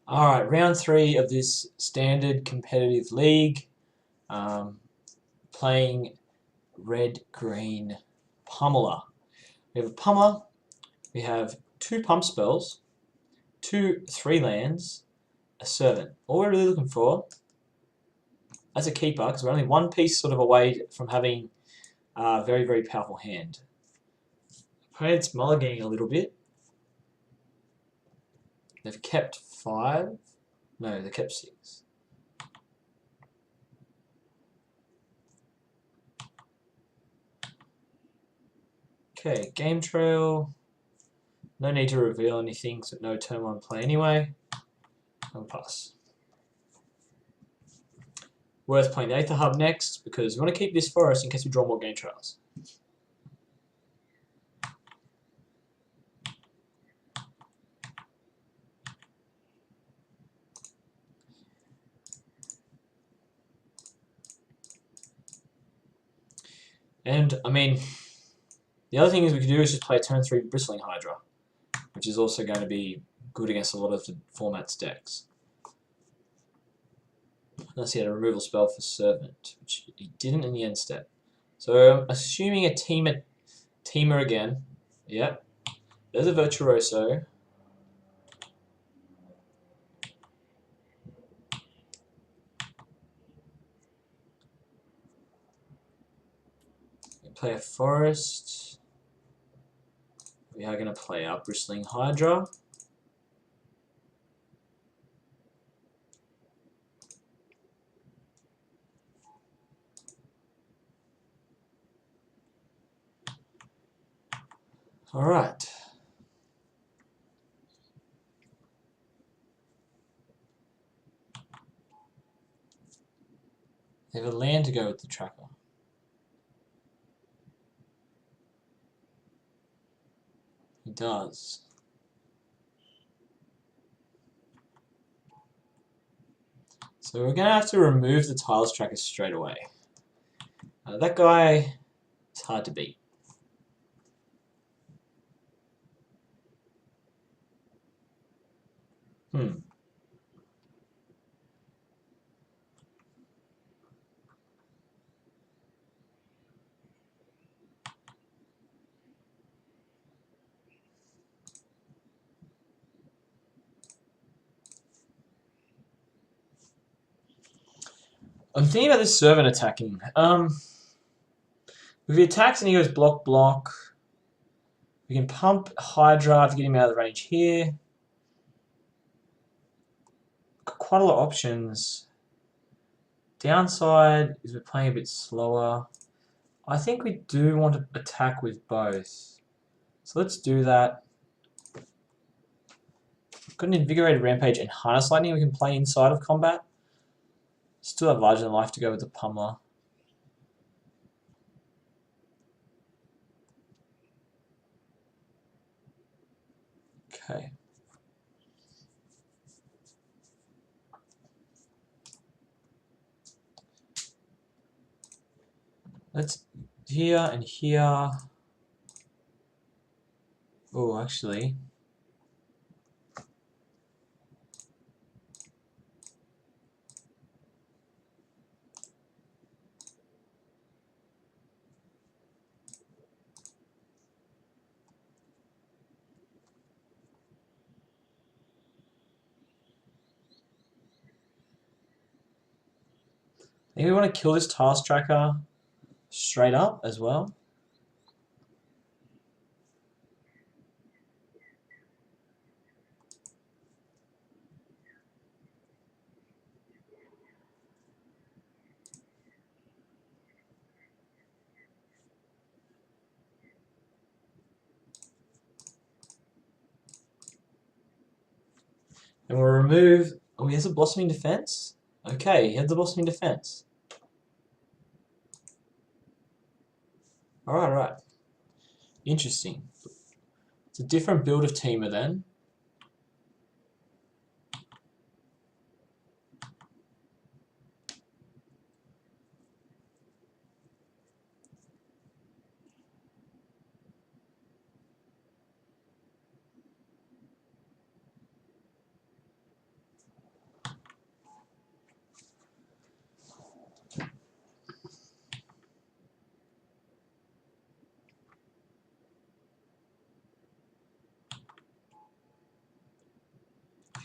Alright, round 3 of this standard competitive league. Um, Playing red green pummeler. We have a pummeler, we have 2 pump spells, 2 3 lands, a servant. All we're really looking for as a keeper, because we're only one piece sort of away from having a very, very powerful hand. Opponent's mulliganing a little bit. They've kept 5. No, they kept 6. Okay, game trail. No need to reveal anything, so no turn 1 play anyway. I'll pass. Worth playing the Aether Hub next, because we want to keep this forest in case we draw more game trails. And, I mean, the other thing is we could do is just play a turn 3 Bristling Hydra, which is also going to be good against a lot of the format's decks. Unless he had a removal spell for Servant, which he didn't in the end step. So I'm assuming a teamer again. Yep. There's a Virtuoso. We play a Forest. We are going to play our Bristling Hydra. Alright. They have a land to go with the tracker. He does. So we're going to have to remove the Tiles tracker straight away. That guy is hard to beat. I'm thinking about this Servant attacking. If he attacks and he goes block, block, we can pump Hydra to get him out of the range here. Got quite a lot of options. Downside is we're playing a bit slower. I think we do want to attack with both. So let's do that. Got an Invigorated Rampage and Harness Lightning we can play inside of combat. Still have Larger Than Life to go with the Pummeler. Okay. Let's here and here. Oh, actually. I think we want to kill this Task Tracker straight up as well. And we'll remove... Oh, he has a Blossoming Defense? Okay, he has the Blossoming Defense. Alright. Interesting. It's a different build of Teamer then.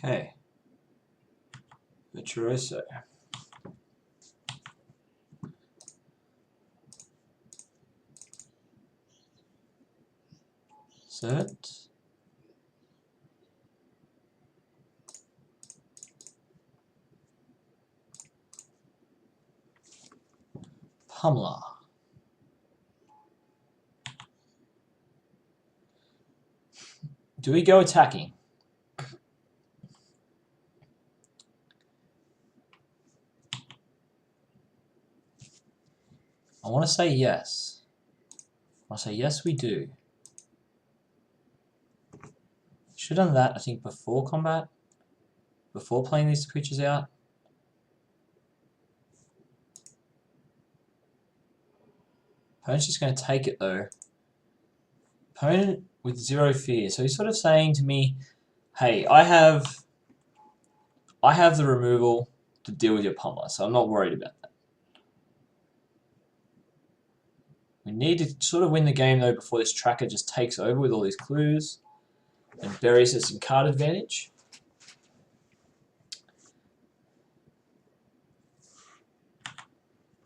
Okay. Virtuoso. Cert. Pummeler. Do we go attacking? I want to say yes. I want to say yes, we do. Should have done that, I think, before combat. Before playing these creatures out. Opponent's just going to take it, though. Opponent with 0 fear. So he's sort of saying to me, hey, I have the removal to deal with your pummeler, so I'm not worried about that. We need to sort of win the game, though, before this tracker just takes over with all these clues and buries us in card advantage.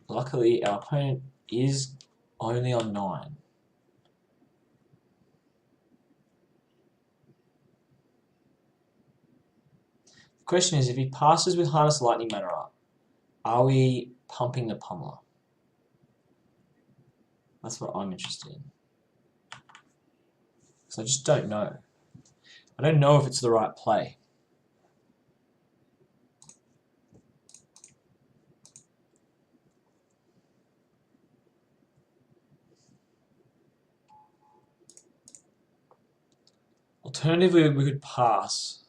Luckily, our opponent is only on 9. The question is, if he passes with Harness Lightning Mana up, are we pumping the pummeler? That's what I'm interested in. Because I just don't know. I don't know if it's the right play. Alternatively, we could pass.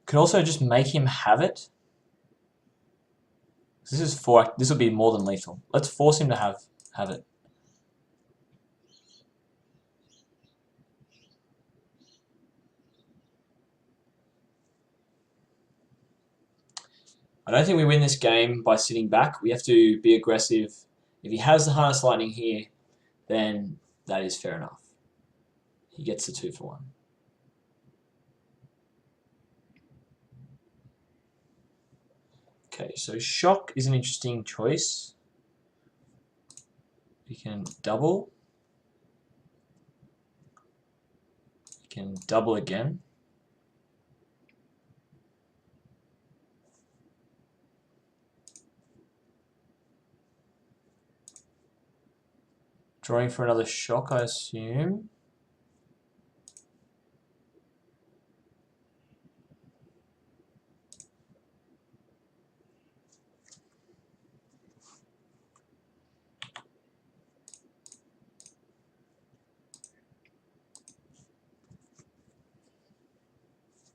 Could also just make him have it. This is 4. This would be more than lethal. Let's force him to have it. I don't think we win this game by sitting back. We have to be aggressive. If he has the Harness Lightning here, then that is fair enough. He gets the 2 for 1. Okay, so Shock is an interesting choice. We can double. We can double again. Drawing for another Shock, I assume.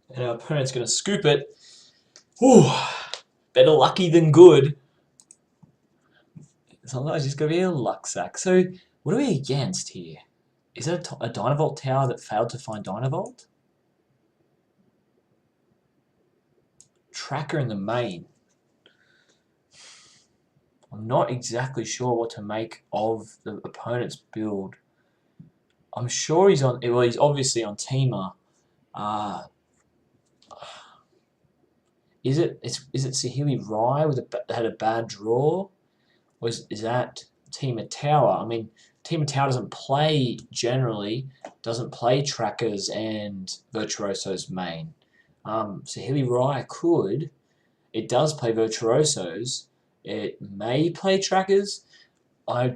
And our opponent's going to scoop it. Whew, better lucky than good. Sometimes it's going to be a luck sack. So, what are we against here? Is it a Dynavolt tower that failed to find Dynavolt? Tracker in the main. I'm not exactly sure what to make of the opponent's build. I'm sure he's on. Well, he's obviously on Teamer. Is it Saheeli Rai that had a bad draw? Or is that Teamer Tower? I mean, Teamer Tower doesn't play trackers and Virtuoso's main. Saheeli Rai could. It does play Virtuosos. It may play trackers. I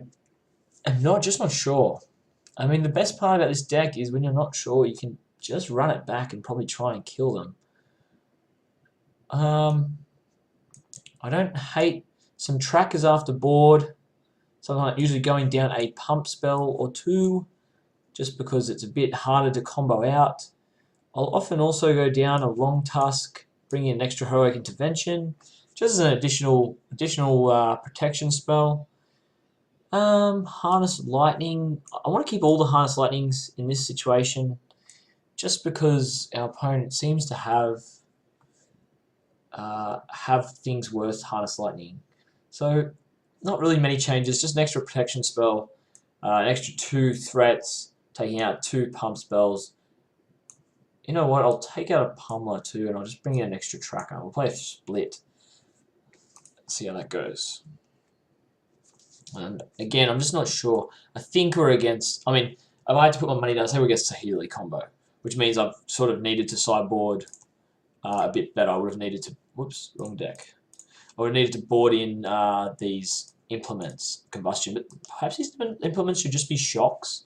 am not sure. I mean, the best part about this deck is when you're not sure, you can just run it back and probably try and kill them. I don't hate some trackers after board. Sometimes usually going down a pump spell or 2, just because it's a bit harder to combo out. I'll often also go down a Long Tusk, bring in an extra Heroic Intervention, just as an additional protection spell. Harness Lightning. I want to keep all the Harness Lightnings in this situation, just because our opponent seems to have things worth Harness Lightning. So, not really many changes, just an extra protection spell. An extra 2 threats, taking out 2 pump spells. You know what, I'll take out a pummeler too, and I'll just bring in an extra tracker. We'll play a split. Let's see how that goes. And again, I'm just not sure. I think we're against, I mean, if I had to put my money down, say we're against Saheeli combo, which means I've sort of needed to sideboard a bit better. I would have needed to, whoops, wrong deck. I would have needed to board in these implements, combustion, but perhaps these implements should just be shocks.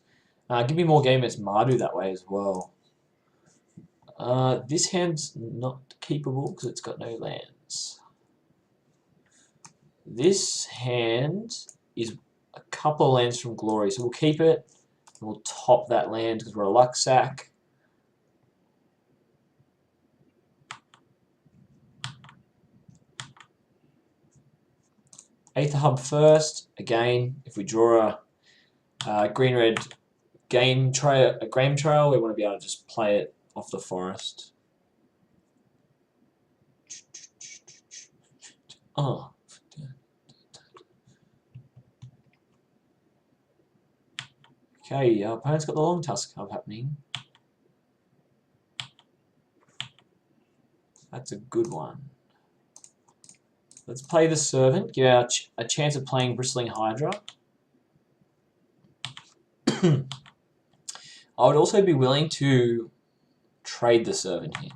Give me more game against Mardu that way as well. This hand's not keepable because it's got no lands. This hand is a couple of lands from Glory, so we'll keep it. And we'll top that land because we're a luck sack. Aether Hub first. Again, if we draw a green-red game trail, we want to be able to just play it off the forest. Oh. Okay, our opponent's got the Longtusk Hub happening. That's a good one. Let's play the Servant, give our a chance of playing Bristling Hydra. I would also be willing to trade the Servant here.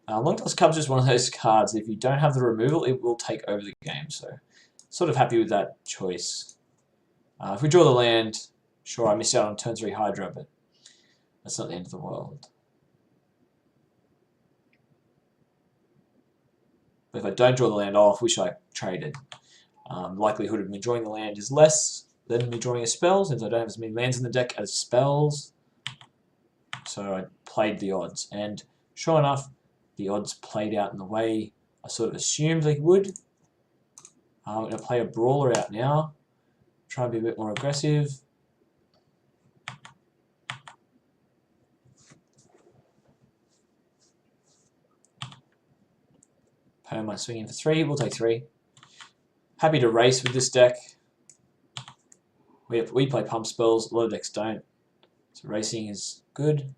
Longtusk Hub's just one of those cards, if you don't have the removal, it will take over the game, so sort of happy with that choice. If we draw the land, sure, I missed out on turn 3 Hydra, but that's not the end of the world. But if I don't draw the land off, wish I traded. Likelihood of me drawing the land is less than me drawing a spell, since I don't have as many lands in the deck as spells. So I played the odds, and sure enough, the odds played out in the way I sort of assumed they would. I'm going to play a Brawler out now, try and be a bit more aggressive. Opponent might swing in for 3, we'll take 3. Happy to race with this deck. We play pump spells, a lot of decks don't. So racing is good.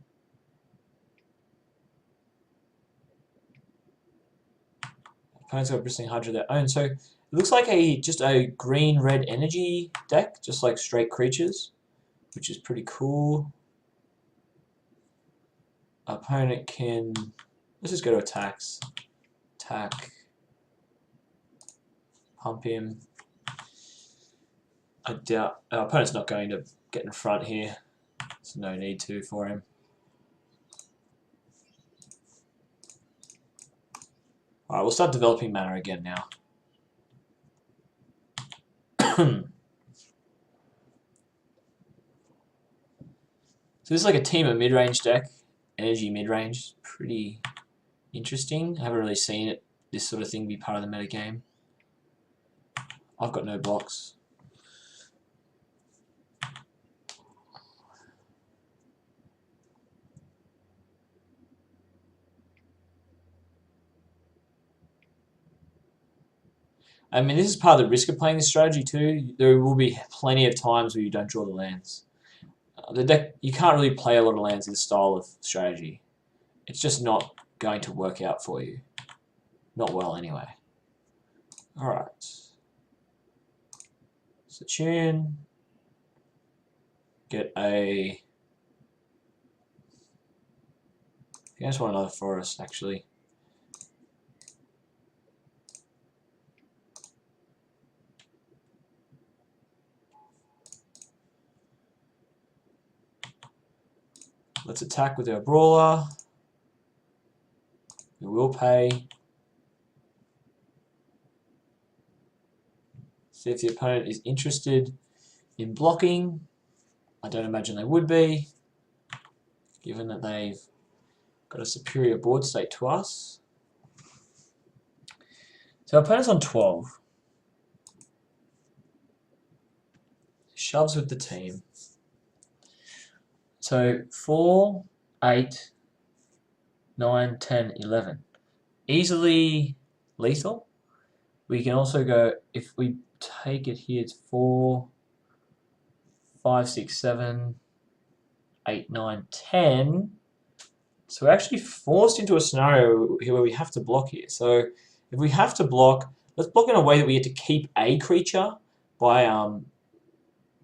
Opponent's got Bristling Hydra of their own. So it looks like just a green-red energy deck, just like straight creatures, which is pretty cool. Opponent can, let's just go to attacks. Attack. Pump him. I doubt our opponent's not going to get in front here. There's no need to for him. Alright, we'll start developing mana again now. So this is like a team of mid-range deck. Energy mid-range. Pretty interesting. I haven't really seen this sort of thing be part of the metagame. I've got no blocks. I mean, this is part of the risk of playing this strategy too. There will be plenty of times where you don't draw the lands. The deck, you can't really play a lot of lands in this style of strategy. It's just not going to work out for you. Not well, anyway. Alright. So tune. Get a... I just want another forest, actually. Let's attack with our Brawler. We will pay. See if the opponent is interested in blocking. I don't imagine they would be, given that they've got a superior board state to us. So our opponent's on 12. Shoves with the team. So 4, 8, 9, 10, 11. easily lethal. We can also go, if we take it here, it's 4, 5, 6, 7, 8, 9, 10. So we're actually forced into a scenario here where we have to block here. So if we have to block, let's block in a way that we get to keep a creature by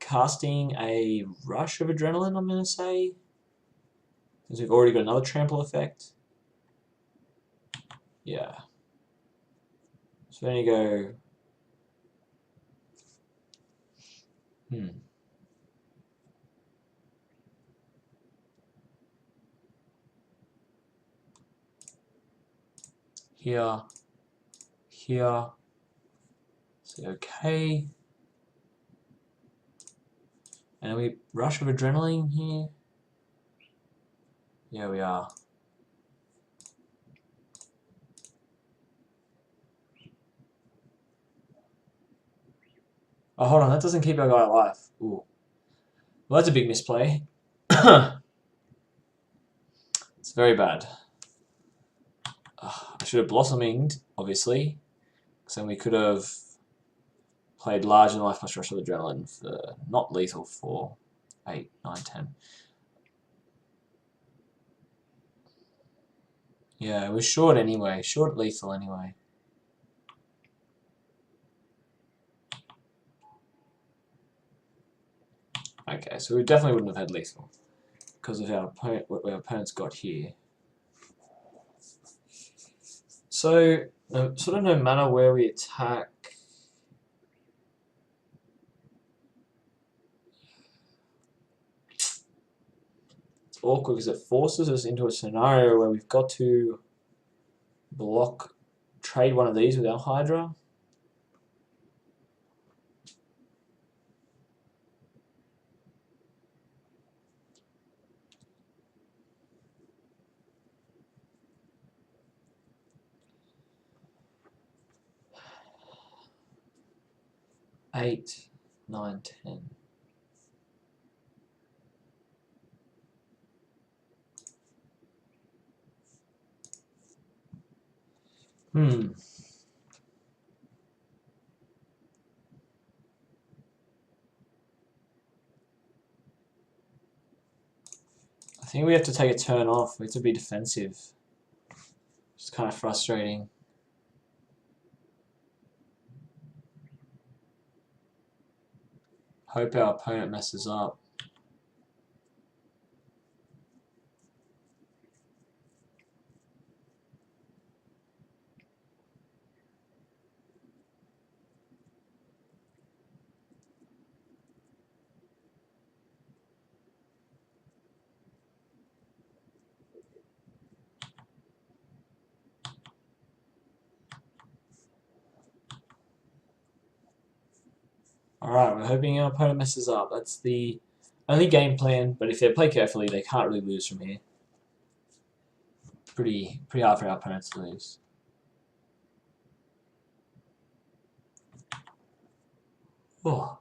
casting a Rush of Adrenaline, I'm going to say. Because we've already got another trample effect. Yeah. So then you go... Here. Here. Say okay. And we Rush of Adrenaline here. Here we are. Oh, hold on, that doesn't keep our guy alive. Ooh. Well, that's a big misplay. It's very bad. I should have Blossominged, obviously, because then we could have played Larger Than Life plus Rush of Adrenaline for not lethal for 8, 9, 10. Yeah, it was short anyway. Short lethal anyway. Okay, so we definitely wouldn't have had lethal because of our opponent, what our opponent's got here. So, sort of no matter where we attack, it's awkward because it forces us into a scenario where we've got to block, trade one of these with our Hydra. Eight, 9, 10. I think we have to take a turn off. We have to be defensive. It's kind of frustrating. Hope our opponent messes up. Alright, we're hoping our opponent messes up. That's the only game plan, but if they play carefully, they can't really lose from here. Pretty hard for our opponents to lose. Oh.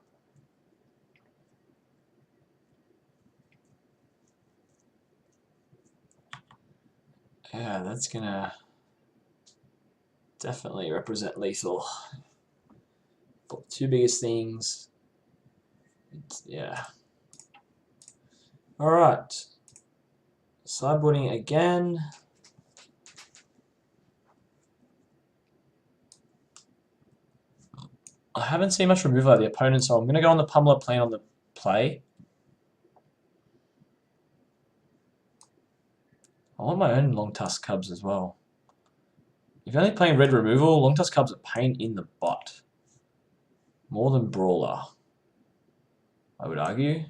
Yeah, that's gonna definitely represent lethal. Got the two biggest things. Yeah. Alright. Sideboarding again. I haven't seen much removal of the opponent, so I'm going to go on the Pummeler Plane on the play. I want my own Long Tusk Cubs as well. If you're only playing red removal, Long Tusk Cubs are pain in the butt. More than Brawler, I would argue.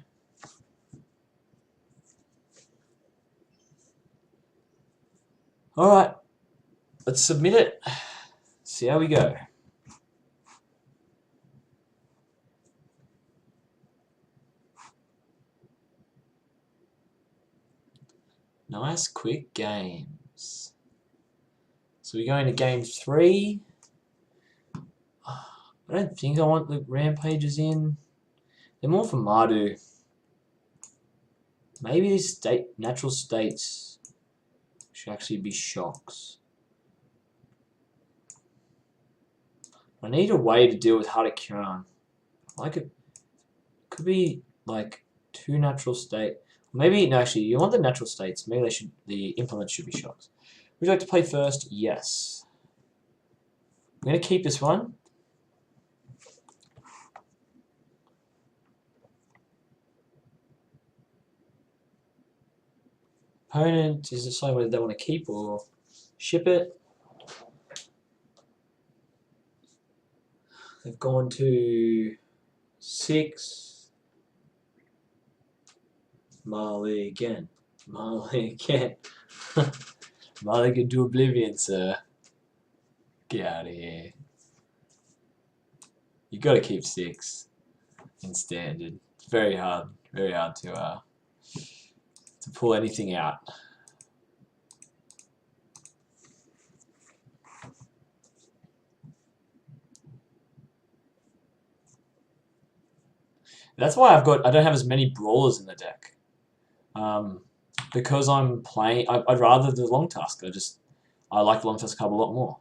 Alright, let's submit it. See how we go. Nice quick games. So we go into game 3. I don't think I want the Rampages in. They're more for Mardu. Maybe these natural states should actually be shocks. I need a way to deal with Hardikiran. Like it could be like 2 natural state. Maybe no, actually, you want the natural states. Maybe the implements should be shocks. Would you like to play first? Yes. I'm gonna keep this one. Opponent is deciding whether they want to keep or ship it. They've gone to 6. Marley again. Marley again. Marley can do oblivion, sir. Get out of here. You gotta keep 6 in standard. It's very hard to pull anything out. That's why I don't have as many brawlers in the deck. Because I'm playing, I'd rather the long task. I like the long task card a lot more.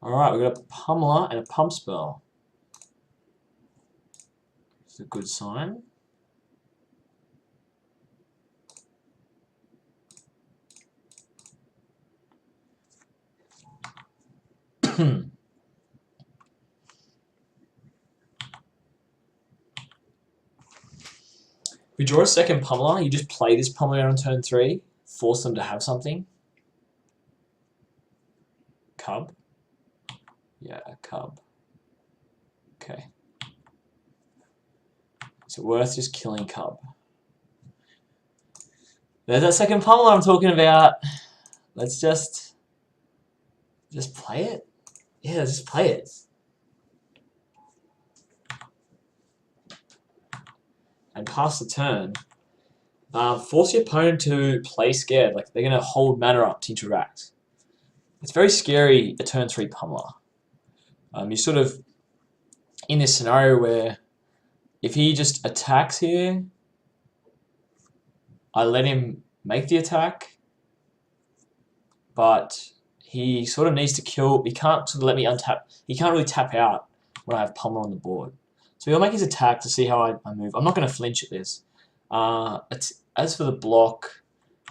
Alright, we've got a Pummeler and a Pump Spell. It's a good sign. If we draw a second Pummeler, you just play this Pummeler on turn 3, force them to have something. Cub. Yeah, a cub. Okay. Is it worth just killing cub? There's that second Pummeler I'm talking about. Let's just play it. Yeah, let's just play it. And pass the turn. Force your opponent to play scared. Like they're gonna hold mana up to interact. It's very scary, a turn 3 Pummeler. You're sort of in this scenario where if he just attacks here, I let him make the attack, but he sort of needs to kill. He can't sort of let me untap. He can't really tap out when I have Pummeler on the board. So he'll make his attack to see how I move. I'm not going to flinch at this. As for the block,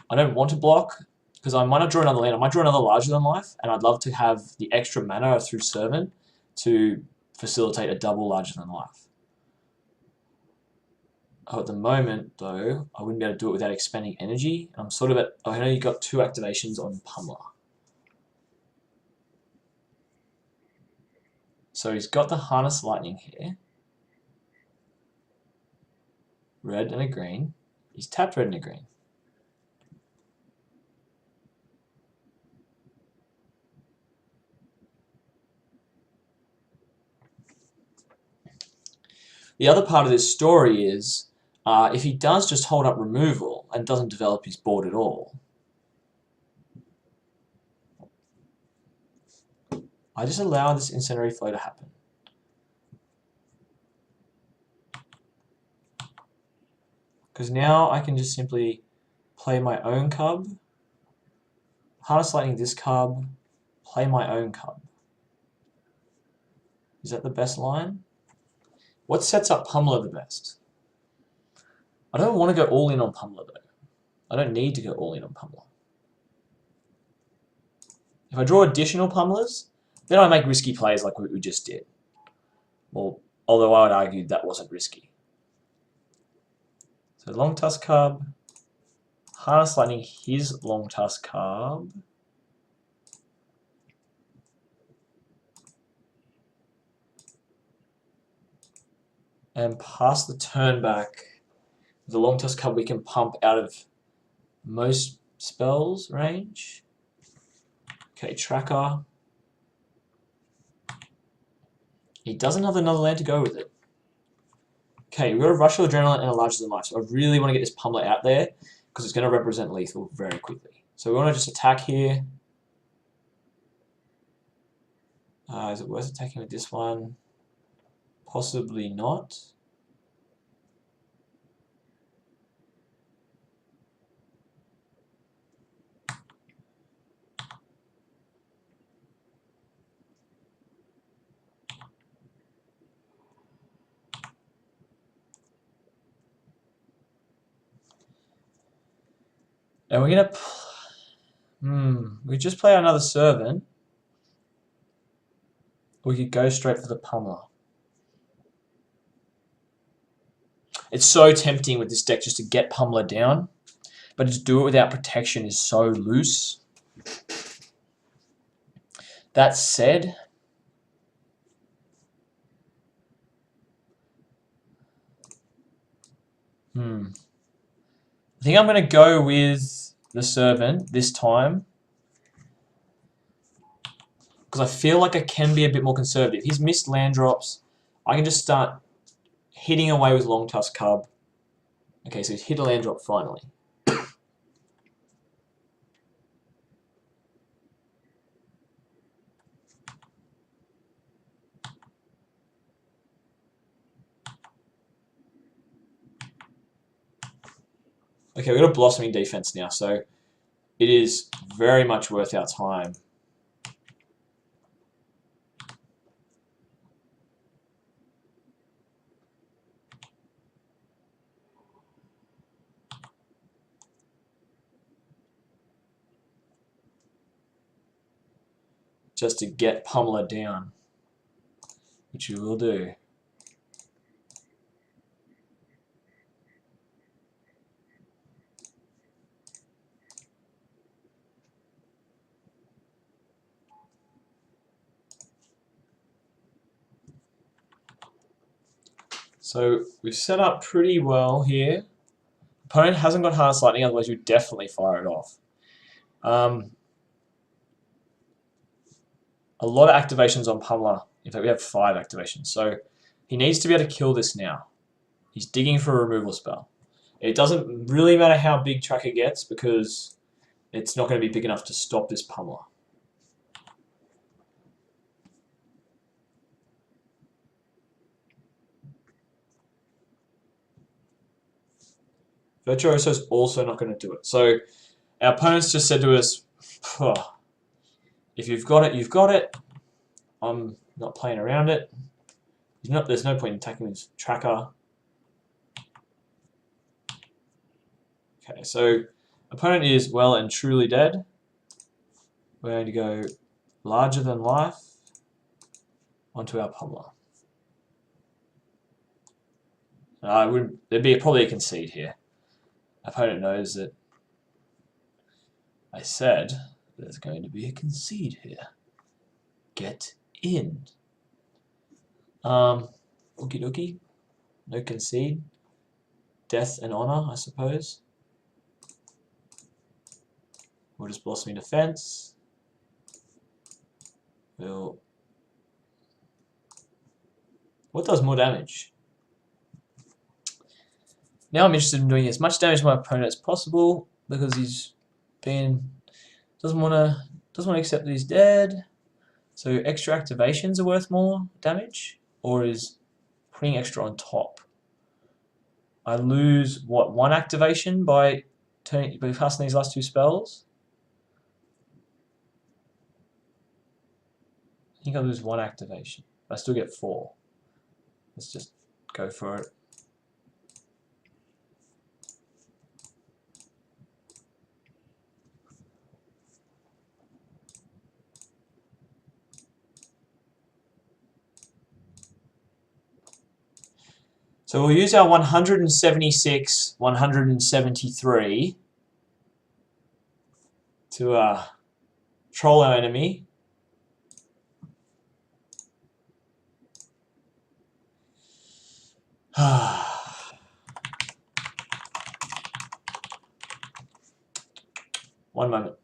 I don't want to block because I might not draw another land. I might draw another larger than life, and I'd love to have the extra mana through Servant to facilitate a double larger than life. Oh, at the moment, though, I wouldn't be able to do it without expending energy. I'm sort of at. I know you got 2 activations on Pummeler. So he's got the Harness Lightning here. Red and a green. He's tapped red and a green. The other part of this story is if he does just hold up removal and doesn't develop his board at all, I just allow this Incendiary Flow to happen. Because now I can just simply play my own cub, Harness Lightning this cub, play my own cub. Is that the best line? What sets up Pummeler the best? I don't want to go all in on Pummeler though. I don't need to go all in on Pummeler. If I draw additional Pummelers, then I make risky plays like we just did. Well, although I would argue that wasn't risky. So Long Tusk Cub, Harness Lightning his Long Tusk Cub. And pass the turn back. The Long Tusk Cub we can pump out of most spells range. Okay, Tracker. He doesn't have another land to go with it. Okay, we've got a Rush of Adrenaline and a Larger Than Life. So I really want to get this Pummeler out there because it's going to represent lethal very quickly. So we want to just attack here. Is it worth attacking with this one? Possibly not. And we're gonna. We just play another servant. We could go straight for the pummeler. It's so tempting with this deck just to get pummeler down, but to do it without protection is so loose. That said, I think I'm going to go with the servant this time because I feel like I can be a bit more conservative. He's missed land drops. I can just start hitting away with Longtusk Cub. Okay, so he's hit a land drop finally. Okay, we've got a blossoming defense now, so it is very much worth our time. Just to get pummeler down, which we will do. So we've set up pretty well here. Opponent hasn't got Harness Lightning, otherwise you'd definitely fire it off. A lot of activations on Pummeler. In fact, we have 5 activations. So he needs to be able to kill this now. He's digging for a removal spell. It doesn't really matter how big Tracker gets because it's not going to be big enough to stop this Pummeler. Virtuoso is also not going to do it. So our opponents just said to us, if you've got it, you've got it. I'm not playing around it. There's no point in attacking with Tracker. Okay, so opponent is well and truly dead. We're going to go larger than life onto our Pummeler. There'd be probably a concede here. Opponent knows that I said there's going to be a concede here. Get in. Okie dokie. No concede. Death and honor, I suppose. We'll just Blossoming Defense. What does more damage? Now I'm interested in doing as much damage to my opponent as possible because he's doesn't want to accept that he's dead. So extra activations are worth more damage, or is putting extra on top? I lose what, 1 activation by casting these last 2 spells. I think I lose 1 activation. I still get 4. Let's just go for it. So we'll use our 176, 173 to troll our enemy. One moment.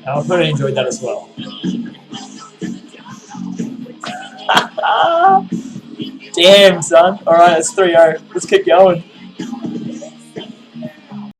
I hope you enjoyed that as well. Damn, son. Alright, it's 3-0. Let's keep going.